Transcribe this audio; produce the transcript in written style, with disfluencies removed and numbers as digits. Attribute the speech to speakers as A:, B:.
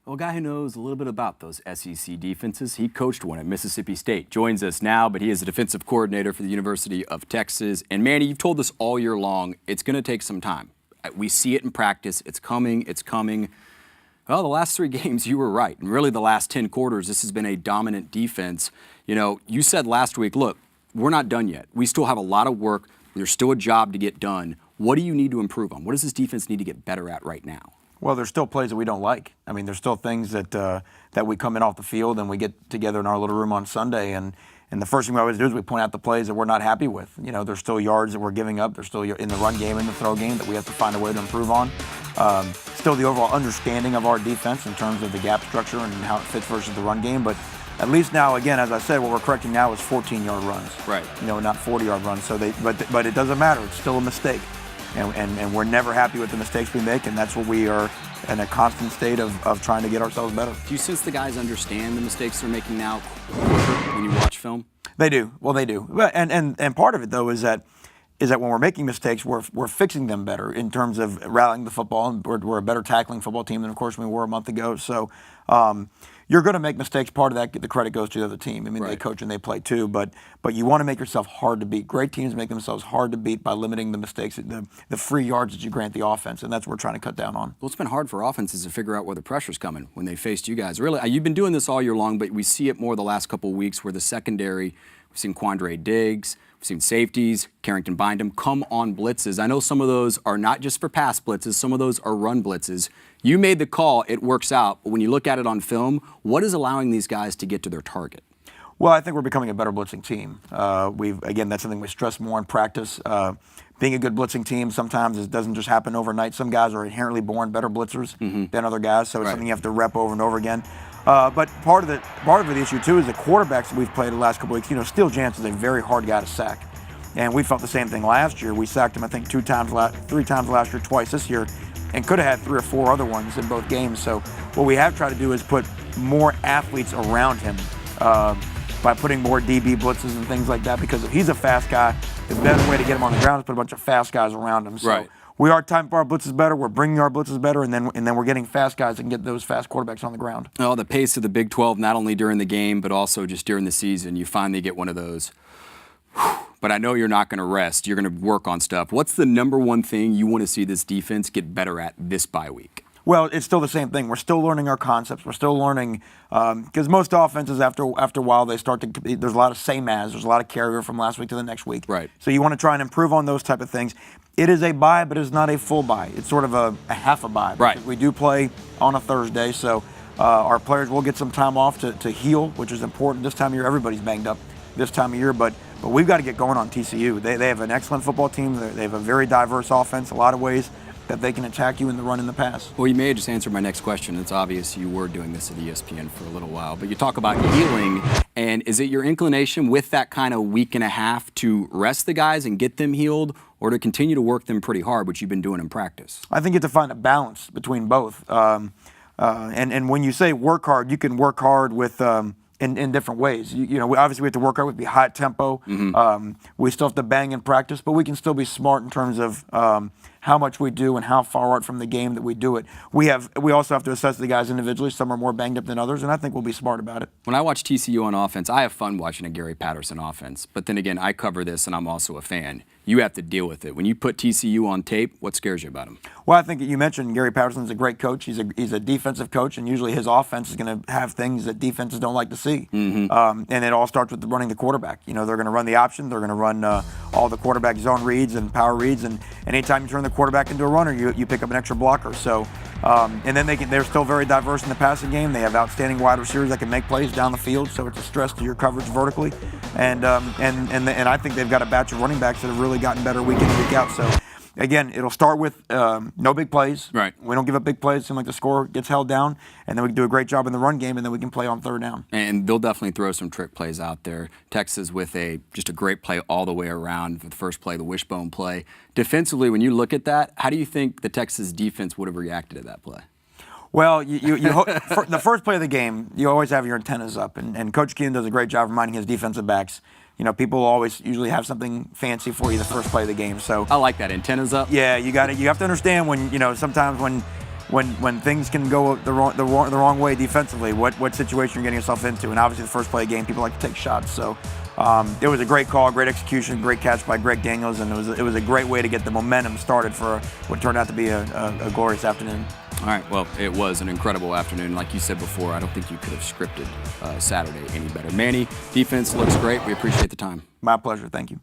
A: Well, a guy who knows a little bit about those SEC defenses. He coached one at Mississippi State. Joins us now, but he is a defensive coordinator for the University of Texas. And Manny, you've told us all year long, it's going to take some time. We see it in practice. It's coming. It's coming. Well, the last 3 games, you were right. And really the last 10 quarters, this has been a dominant defense. You know, you said last week, look, we're not done yet. We still have a lot of work. There's still a job to get done. What do you need to improve on? What does this defense need to get better at right now?
B: Well, there's still plays that we don't like. I mean, there's still things that that we come in off the field and we get together in our little room on Sunday, and the first thing we always do is we point out the plays that we're not happy with. You know, there's still yards that we're giving up. There's still in the run game and the throw game that we have to find a way to improve on. Still the overall understanding of our defense in terms of the gap structure and how it fits versus the run game. But at least now, again, as I said, what we're correcting now is 14-yard runs.
A: Right.
B: You know, not 40-yard runs. So but it doesn't matter. It's still a mistake. And we're never happy with the mistakes we make, and that's what we are in a constant state of trying to get ourselves better.
A: Do you sense the guys understand the mistakes they're making now when you watch film?
B: They do. Well, they do. And part of it, though, is that when we're making mistakes, we're fixing them better in terms of rallying the football, and we're a better tackling football team than, of course, we were a month ago. So you're going to make mistakes. Part of that, the credit goes to the other team. I mean,
A: right.
B: They coach and they play too, but you want to make yourself hard to beat. Great teams make themselves hard to beat by limiting the mistakes, the free yards that you grant the offense, and that's what we're trying to cut down on.
A: Well, it's been hard for offenses to figure out where the pressure's coming when they faced you guys. Really, you've been doing this all year long, but we see it more the last couple of weeks where the secondary, we've seen Quandre Diggs, we've seen safeties, Carrington Bindum come on blitzes. I know some of those are not just for pass blitzes, some of those are run blitzes. You made the call, it works out, but when you look at it on film, what is allowing these guys to get to their target?
B: Well, I think we're becoming a better blitzing team. Again, that's something we stress more in practice. Being a good blitzing team sometimes it doesn't just happen overnight. Some guys are inherently born better blitzers than other guys, so it's something you have to rep over and over again. But part of the issue too is the quarterbacks that we've played the last couple weeks. You know, Steele Jansen's a very hard guy to sack, and we felt the same thing last year. We sacked him, I think, 3 times last year, twice this year, and could have had 3 or 4 other ones in both games. So what we have tried to do is put more athletes around him by putting more DB blitzes and things like that, because if he's a fast guy, the better way to get him on the ground is put a bunch of fast guys around him. So
A: right.
B: We are timing our blitzes better. We're bringing our blitzes better, and then we're getting fast guys that can get those fast quarterbacks on the ground.
A: Well, the pace of the Big 12, not only during the game, but also just during the season, you finally get one of those. But I know you're not going to rest. You're going to work on stuff. What's the number one thing you want to see this defense get better at this bye week?
B: Well, it's still the same thing. We're still learning our concepts. We're still learning, because most offenses, after a while, they start to, there's a lot of same as, there's a lot of carryover from last week to the next week.
A: Right.
B: So you want to try and improve on those type of things. It is a bye, but it's not a full bye. It's sort of a half a bye.
A: Right.
B: We do play on a Thursday, so our players will get some time off to heal, which is important. This time of year, everybody's banged up this time of year, but we've got to get going on TCU. They have an excellent football team. They have a very diverse offense, a lot of ways that they can attack you in the run and the pass.
A: Well, you may have just answered my next question. It's obvious you were doing this at ESPN for a little while, but you talk about healing, and is it your inclination with that kind of week and a half to rest the guys and get them healed, or to continue to work them pretty hard, which you've been doing in practice?
B: I think you have to find a balance between both. And when you say work hard, you can work hard with in different ways. You know, obviously we have to work hard with high tempo. We still have to bang in practice, but we can still be smart in terms of how much we do and how far out from the game that we do it. We also have to assess the guys individually. Some are more banged up than others, and I think we'll be smart about it.
A: When I watch TCU on offense, I have fun watching a Gary Patterson offense. But then again, I cover this, and I'm also a fan. You have to deal with it. When you put TCU on tape, what scares you about him?
B: Well, I think you mentioned Gary Patterson's a great coach. He's a defensive coach, and usually his offense is going to have things that defenses don't like to see. And it all starts with running the quarterback. You know, they're going to run the option. They're going to run all the quarterback zone reads and power reads. And anytime you turn the quarterback into a runner, you pick up an extra blocker. So, and then they're still very diverse in the passing game. They have outstanding wide receivers that can make plays down the field. So it's a stress to your coverage vertically. And I think they've got a batch of running backs that have really gotten better week in and week out. So again, it'll start with no big plays.
A: Right.
B: We don't give up big plays. It seems like the score gets held down, and then we can do a great job in the run game, and then we can play on third down.
A: And they'll definitely throw some trick plays out there. Texas with just a great play all the way around for the first play, the wishbone play. Defensively, when you look at that, how do you think the Texas defense would have reacted to that play?
B: Well, for the first play of the game, you always have your antennas up, and Coach Keenan does a great job reminding his defensive backs. You know, people always usually have something fancy for you the first play of the game. So
A: I like that, antennas up.
B: Yeah, you have to understand when sometimes when when things can go the wrong way defensively, what situation you're getting yourself into. And obviously, the first play of the game, people like to take shots. So it was a great call, great execution, great catch by Greg Daniels, and it was a great way to get the momentum started for what turned out to be a glorious afternoon.
A: All right, well, it was an incredible afternoon. Like you said before, I don't think you could have scripted Saturday any better. Manny, defense looks great. We appreciate the time.
B: My pleasure. Thank you.